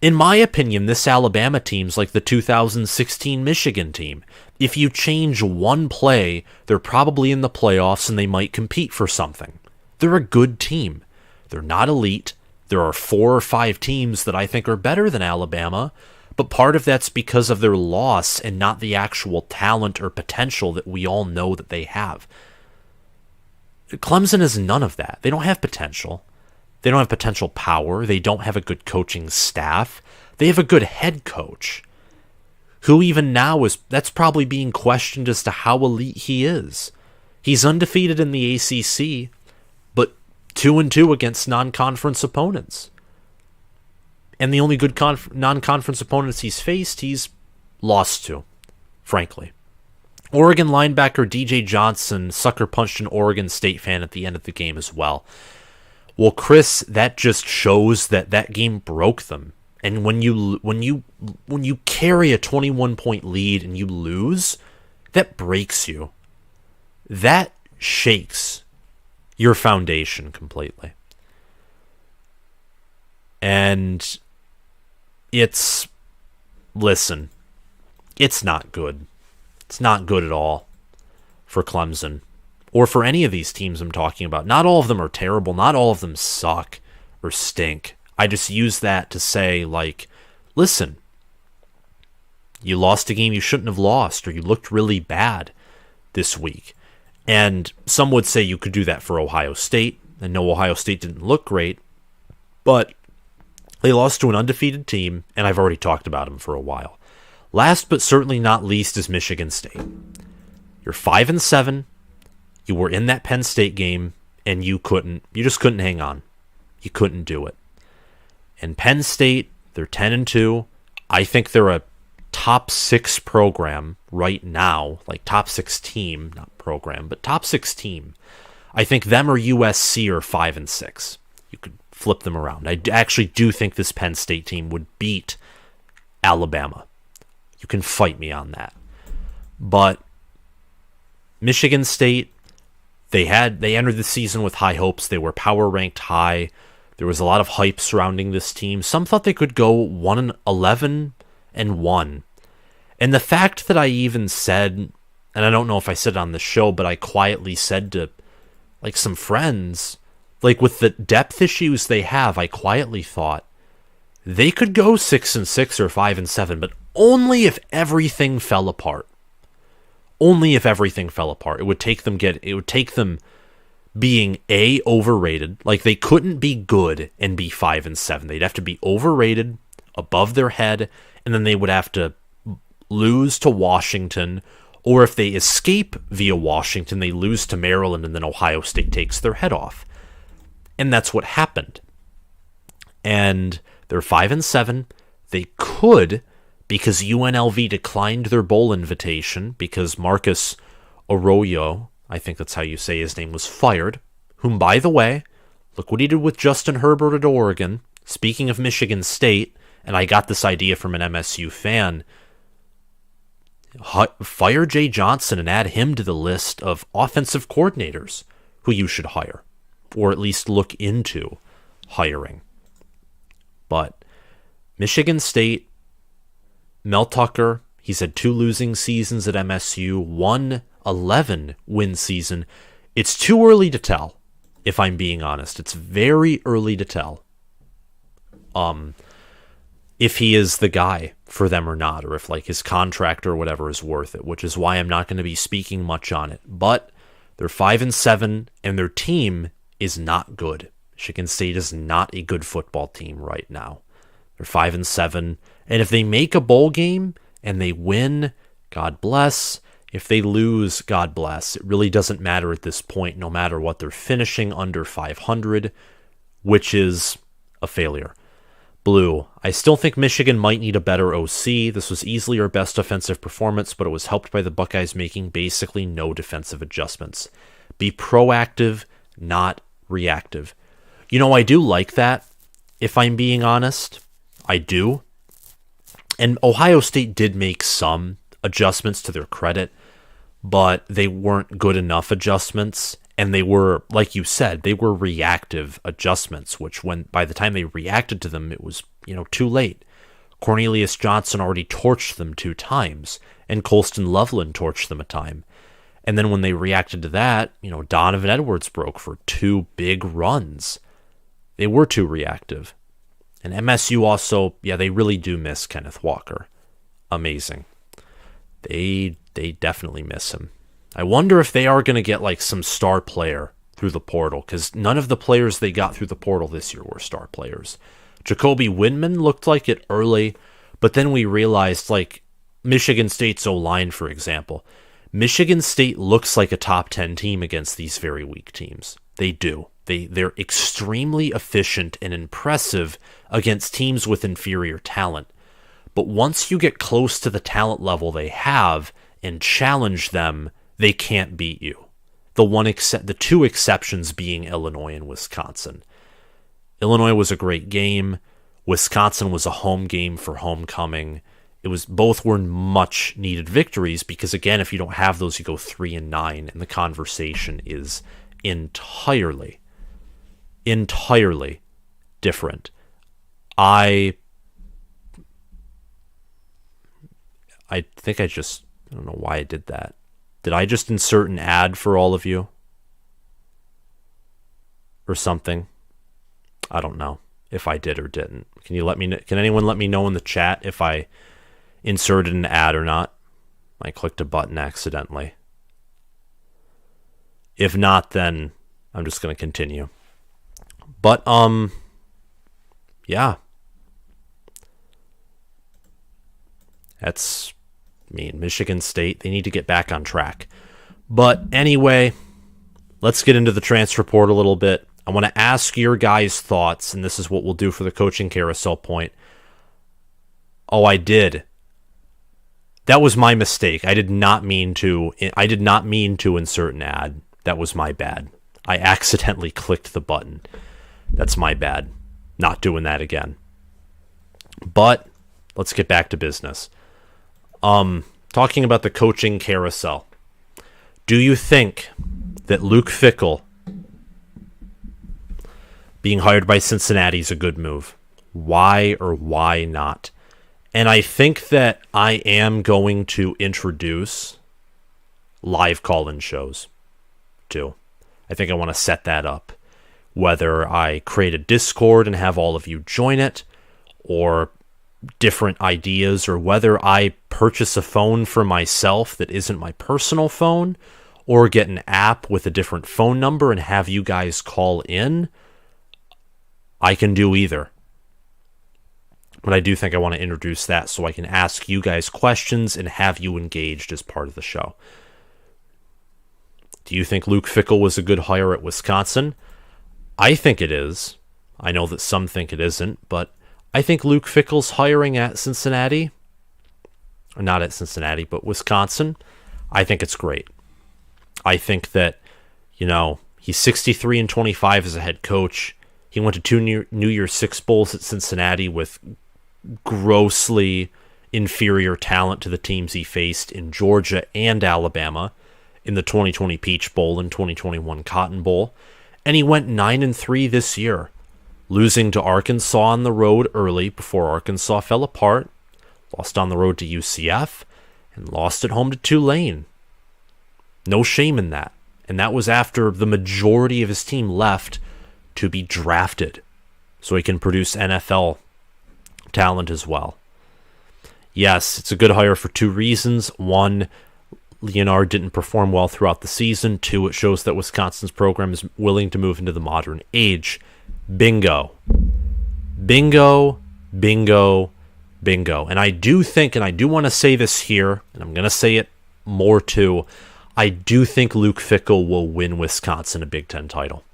A: In my opinion, this Alabama team's like the 2016 Michigan team. If you change one play, they're probably in the playoffs and they might compete for something. They're a good team. They're not elite. There are 4 or 5 teams that I think are better than Alabama, but part of that's because of their loss and not the actual talent or potential that we all know that they have. Clemson is none of that. They don't have potential. They don't have potential power. They don't have a good coaching staff. They have a good head coach, who even now that's probably being questioned as to how elite he is. He's undefeated in the ACC, but 2-2 against non-conference opponents. And the only good non-conference opponents he's faced, he's lost to, frankly. Oregon linebacker DJ Johnson sucker punched an Oregon State fan at the end of the game as well. Well, Chris, that just shows that game broke them. And when you carry a 21-point lead and you lose, that breaks you. That shakes your foundation completely. And it's not good. It's not good at all for Clemson or for any of these teams I'm talking about. Not all of them are terrible. Not all of them suck or stink. I just use that to say, listen, you lost a game you shouldn't have lost, or you looked really bad this week. And some would say you could do that for Ohio State. And no, Ohio State didn't look great, but they lost to an undefeated team, and I've already talked about them for a while. Last but certainly not least is Michigan State. You're 5-7. You were in that Penn State game, and you just couldn't hang on. You couldn't do it. And Penn State, they're 10-2. I think they're a top 6 program right now, like top 6 team, not program, but top 6 team. I think them or USC are 5-6. You could flip them around. I actually do think this Penn State team would beat Alabama. You can fight me on that. But Michigan State, they entered the season with high hopes. They were power ranked high. There was a lot of hype surrounding this team. Some thought they could go 11-1. And the fact that I even said, and I don't know if I said it on the show, but I quietly said to some friends, with the depth issues they have, I quietly thought they could go 6-6 or 5-7, but only if everything fell apart. Only if everything fell apart. It would take them being overrated. They couldn't be good and be 5-7. They'd have to be overrated, above their head, and then they would have to lose to Washington, or if they escape via Washington, they lose to Maryland, and then Ohio State takes their head off. And that's what happened. And they're 5-7. They could, because UNLV declined their bowl invitation, because Marcus Arroyo, I think that's how you say his name, was fired, whom, by the way, look what he did with Justin Herbert at Oregon. Speaking of Michigan State, and I got this idea from an MSU fan. Fire Jay Johnson and add him to the list of offensive coordinators who you should hire, or at least look into hiring. But Michigan State, Mel Tucker, he's had 2 losing seasons at MSU, 1 11-win season. It's too early to tell, if I'm being honest. It's very early to tell if he is the guy for them or not, or if like his contract or whatever is worth it, which is why I'm not going to be speaking much on it. But they're 5-7, and their team is not good. Michigan State is not a good football team right now. They're 5-7, and if they make a bowl game and they win, God bless. If they lose, God bless. It really doesn't matter at this point, no matter what. They're finishing under 500, which is a failure. Blue, I still think Michigan might need a better OC. This was easily our best offensive performance, but it was helped by the Buckeyes making basically no defensive adjustments. Be proactive, not reactive. You know, I do like that, if I'm being honest. I do. And Ohio State did make some adjustments to their credit, but they weren't good enough adjustments. And they were, like you said, they were reactive adjustments, which by the time they reacted to them, it was, too late. Cornelius Johnson already torched them 2 times, and Colston Loveland torched them a time. And then when they reacted to that, Donovan Edwards broke for 2 big runs. They were too reactive. And MSU also, they really do miss Kenneth Walker. Amazing. They definitely miss him. I wonder if they are going to get like some star player through the portal, because none of the players they got through the portal this year were star players. Jacoby Windman looked like it early, but then we realized, like Michigan State's O-line, for example. Michigan State looks like a top 10 team against these very weak teams. They do. They're extremely efficient and impressive against teams with inferior talent. But once you get close to the talent level they have and challenge them, they can't beat you. The 2 exceptions being Illinois and Wisconsin. Illinois was a great game. Wisconsin was a home game for homecoming. Both were much needed victories because, again, if you don't have those, you go 3-9, and the conversation is entirely different. I think I don't know why I did that. Did I just insert an ad for all of you? Or something? I don't know if I did or didn't. Can anyone let me know in the chat if I inserted an ad or not? I clicked a button accidentally. If not, then I'm just going to continue. But, yeah. That's Michigan State, they need to get back on track. But anyway, let's get into the transfer portal a little bit. I want to ask your guys' thoughts, and this is what we'll do for the coaching carousel point. Oh, I did. That was my mistake. I did not mean to insert an ad. That was my bad. I accidentally clicked the button. That's my bad. Not doing that again. But let's get back to business. Talking about the coaching carousel. Do you think that Luke Fickell being hired by Cincinnati is a good move? Why or why not? And I think that I am going to introduce live call-in shows too. I think I want to set that up. Whether I create a Discord and have all of you join it, or different ideas, or whether I purchase a phone for myself that isn't my personal phone, or get an app with a different phone number and have you guys call in, I can do either. But I do think I want to introduce that so I can ask you guys questions and have you engaged as part of the show. Do you think Luke Fickell was a good hire at Wisconsin? I think it is. I know that some think it isn't, but I think Luke Fickell's hiring at Cincinnati, or not at Cincinnati, but Wisconsin, I think it's great. I think that, he's 63-25 as a head coach. He went to 2 New Year's Six Bowls at Cincinnati with grossly inferior talent to the teams he faced in Georgia and Alabama in the 2020 Peach Bowl and 2021 Cotton Bowl. And he went 9-3 this year, losing to Arkansas on the road early before Arkansas fell apart, lost on the road to UCF, and lost at home to Tulane. No shame in that. And that was after the majority of his team left to be drafted, so he can produce NFL talent as well. Yes, it's a good hire for two reasons. One, Leonard didn't perform well throughout the season. Two, it shows that Wisconsin's program is willing to move into the modern age. Bingo. Bingo, bingo, bingo. And I do think, and I do want to say this here, and I'm going to say it more too, I do think Luke Fickell will win Wisconsin a Big Ten title.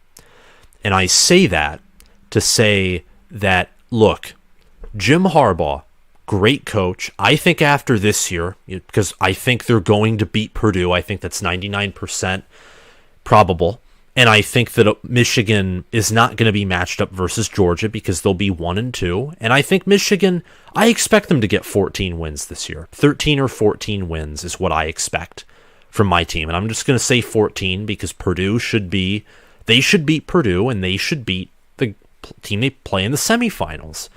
A: And I say that to say that, look, Jim Harbaugh, great coach. I think after this year, because I think they're going to beat Purdue, I think that's 99% probable. And I think that Michigan is not going to be matched up versus Georgia because they'll be 1-2. And I think Michigan, I expect them to get 14 wins this year. 13 or 14 wins is what I expect from my team. And I'm just going to say 14 because Purdue should beat Purdue, and they should beat the team they play in the semifinals.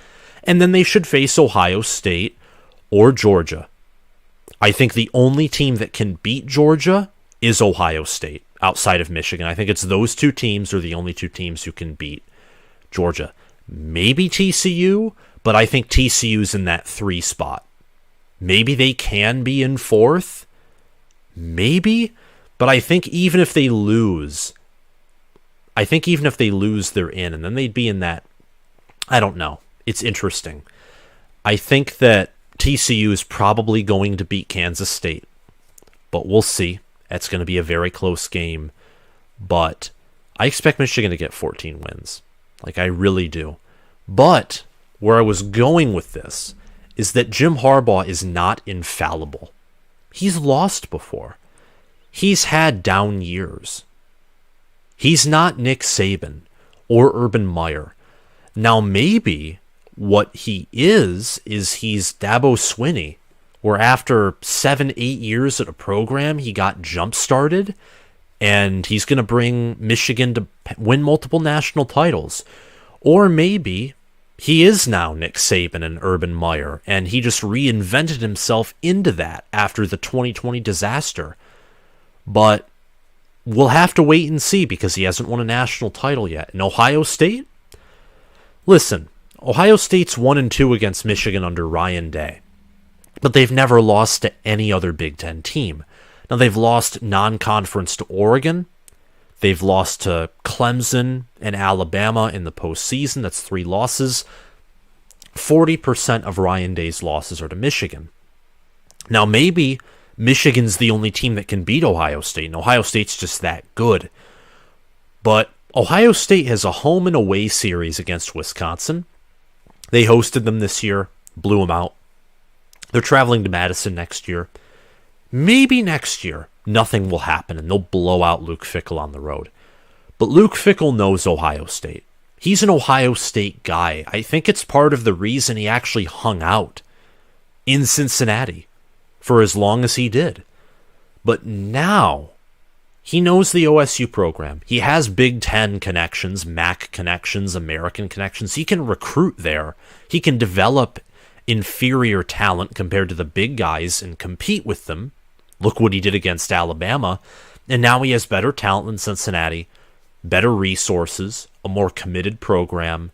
A: And then they should face Ohio State or Georgia. I think the only team that can beat Georgia is Ohio State outside of Michigan. I think it's those two teams are the only two teams who can beat Georgia. Maybe TCU, but I think TCU's in that 3 spot. Maybe they can be in 4th. Maybe. But I think even if they lose, they're in. And then they'd be in that, I don't know. It's interesting. I think that TCU is probably going to beat Kansas State, but we'll see. It's going to be a very close game, but I expect Michigan to get 14 wins. Like, I really do. But where I was going with this is that Jim Harbaugh is not infallible. He's lost before. He's had down years. He's not Nick Saban or Urban Meyer. Now, maybe what he is he's Dabo Swinney, where after 7-8 years at a program, he got jump-started, and he's going to bring Michigan to win multiple national titles. Or maybe he is now Nick Saban and Urban Meyer, and he just reinvented himself into that after the 2020 disaster. But we'll have to wait and see because he hasn't won a national title yet. And Ohio State? Listen, Ohio State's 1-2 against Michigan under Ryan Day, but they've never lost to any other Big Ten team. Now, they've lost non-conference to Oregon. They've lost to Clemson and Alabama in the postseason. That's 3 losses. 40% of Ryan Day's losses are to Michigan. Now, maybe Michigan's the only team that can beat Ohio State, and Ohio State's just that good. But Ohio State has a home and away series against Wisconsin. They hosted them this year, blew them out. They're traveling to Madison next year. Maybe next year nothing will happen and they'll blow out Luke Fickell on the road. But Luke Fickell knows Ohio State. He's an Ohio State guy. I think it's part of the reason he actually hung out in Cincinnati for as long as he did. But now he knows the OSU program. He has Big Ten connections, MAC connections, American connections. He can recruit there. He can develop inferior talent compared to the big guys and compete with them. Look what he did against Alabama. And now he has better talent than Cincinnati, better resources, a more committed program,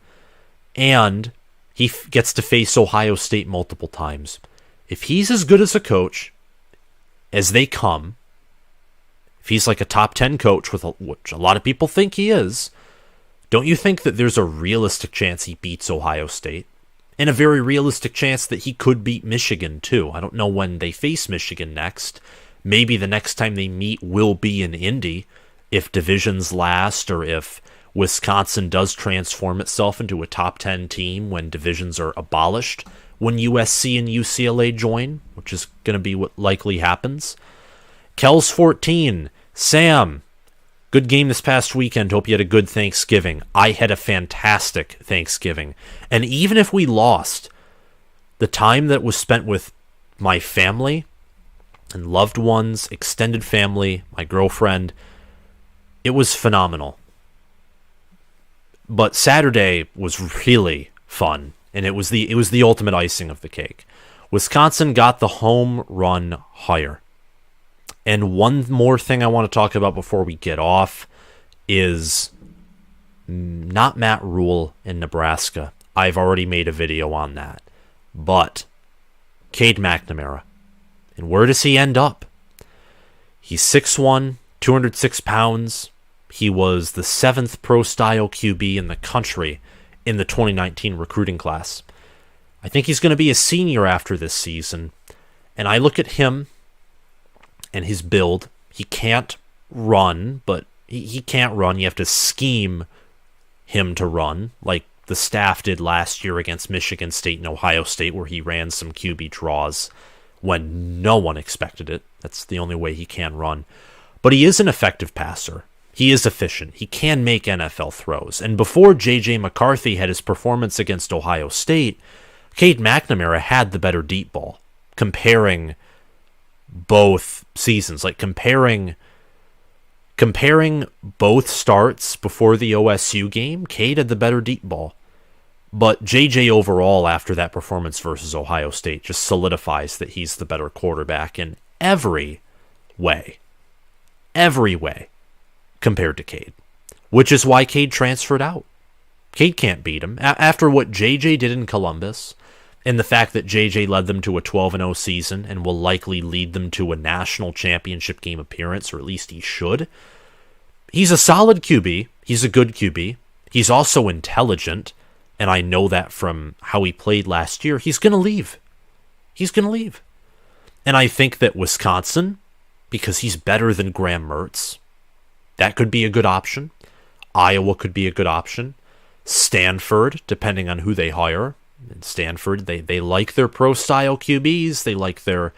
A: and he gets to face Ohio State multiple times. If he's as good as a coach as they come, if he's like a top 10 coach, which a lot of people think he is, don't you think that there's a realistic chance he beats Ohio State? And a very realistic chance that he could beat Michigan, too. I don't know when they face Michigan next. Maybe the next time they meet will be in Indy, if divisions last, or if Wisconsin does transform itself into a top 10 team when divisions are abolished, when USC and UCLA join, which is going to be what likely happens. Kel's 14. Sam, good game this past weekend. Hope you had a good Thanksgiving. I had a fantastic Thanksgiving. And even if we lost, The time that was spent with my family and loved ones, extended family, my girlfriend, it was phenomenal. But Saturday was really fun, and it was the ultimate icing of the cake. Wisconsin got the home run hire. And one more thing I want to talk about before we get off is not Matt Rule in Nebraska. I've already made a video on that. But Cade McNamara. And where does he end up? He's 6'1", 206 pounds. He was the 7th pro-style QB in the country in the 2019 recruiting class. I think he's going to be a senior after this season. And I look at him and his build. He can't run, but he can't run. You have to scheme him to run, like the staff did last year against Michigan State and Ohio State, where he ran some QB draws when no one expected it. That's the only way he can run. But he is an effective passer. He is efficient. He can make NFL throws. And before J.J. McCarthy had his performance against Ohio State, Cade McNamara had the better deep ball. Comparing both seasons, like comparing both starts before the OSU game, Cade had the better deep ball. But JJ overall, after that performance versus Ohio State, just solidifies that he's the better quarterback in every way compared to Cade, which is why Cade transferred out. Cade can't beat him. After what JJ did in Columbus, and the fact that JJ led them to a 12-0 season and will likely lead them to a national championship game appearance, or at least he should. He's a solid QB. He's a good QB. He's also intelligent, and I know that from how he played last year. He's going to leave. And I think that Wisconsin, because he's better than Graham Mertz, that could be a good option. Iowa could be a good option. Stanford, depending on who they hire. In Stanford, they like their pro-style QBs. They like their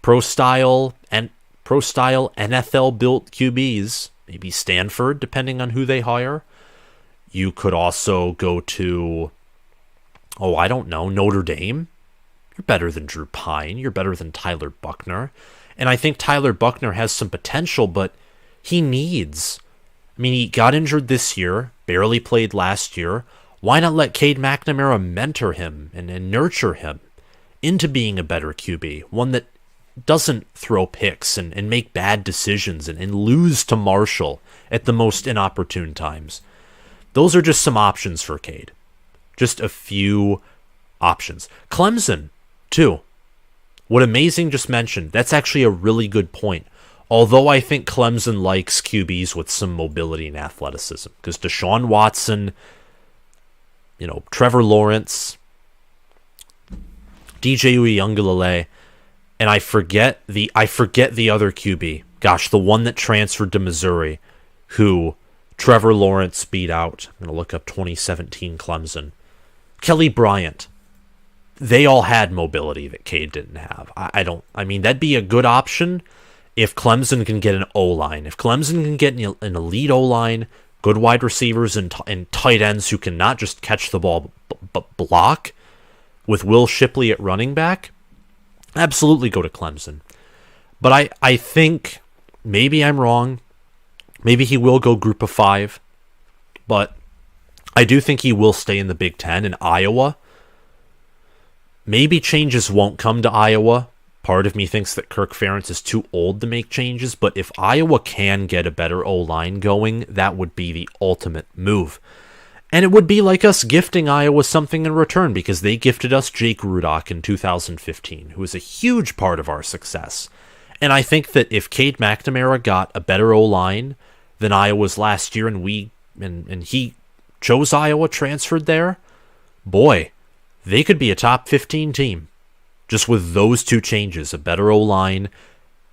A: pro-style NFL-built QBs. Maybe Stanford, depending on who they hire. You could also go to, I don't know, Notre Dame. You're better than Drew Pine. You're better than Tyler Buckner. And I think Tyler Buckner has some potential, but he got injured this year, barely played last year. Why not let Cade McNamara mentor him and nurture him into being a better QB? One that doesn't throw picks and make bad decisions and lose to Marshall at the most inopportune times. Those are just some options for Cade. Just a few options. Clemson, too. What Amazing just mentioned, that's actually a really good point. Although I think Clemson likes QBs with some mobility and athleticism. Because Deshaun Watson, Trevor Lawrence, DJ Uiagalelei, and I forget the other QB. Gosh, the one that transferred to Missouri, who Trevor Lawrence beat out. I'm going to look up 2017 Clemson. Kelly Bryant. They all had mobility that Cade didn't have. That'd be a good option if Clemson can get an O-line. If Clemson can get an elite O-line, good wide receivers and tight ends who can not just catch the ball but block, with Will Shipley at running back, absolutely go to Clemson. But I think, maybe I'm wrong, maybe he will go group of 5, but I do think he will stay in the Big Ten. In Iowa, maybe changes won't come to Iowa. Part of me thinks that Kirk Ferentz is too old to make changes, but if Iowa can get a better O-line going, that would be the ultimate move. And it would be like us gifting Iowa something in return, because they gifted us Jake Rudock in 2015, who was a huge part of our success. And I think that if Cade McNamara got a better O-line than Iowa's last year, and he chose Iowa, transferred there, boy, they could be a top 15 team. Just with those two changes, a better O-line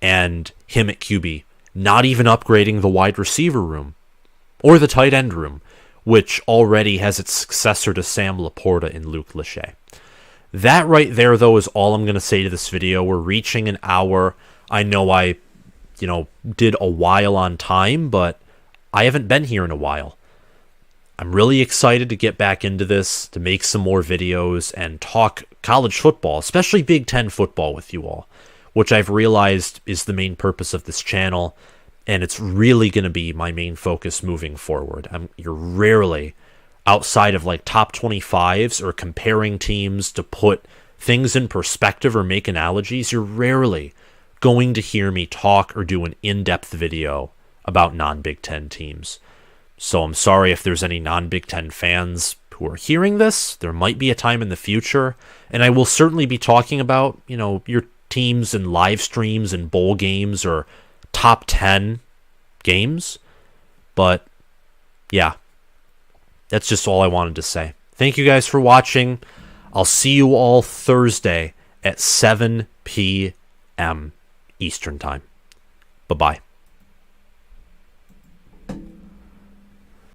A: and him at QB. Not even upgrading the wide receiver room or the tight end room, which already has its successor to Sam Laporta in Luke Lachey. That right there, though, is all I'm going to say to this video. We're reaching an hour. I know I, did a while on time, but I haven't been here in a while. I'm really excited to get back into this, to make some more videos and talk college football, especially Big Ten football with you all, which I've realized is the main purpose of this channel, and it's really going to be my main focus moving forward. You're rarely, outside of like top 25s or comparing teams to put things in perspective or make analogies, you're rarely going to hear me talk or do an in-depth video about non-Big Ten teams. So I'm sorry if there's any non-Big Ten fans who are hearing this. There might be a time in the future, and I will certainly be talking about, your teams and live streams and bowl games or top 10 games. But yeah, that's just all I wanted to say. Thank you guys for watching. I'll see you all Thursday at 7 p.m. Eastern Time. Bye-bye.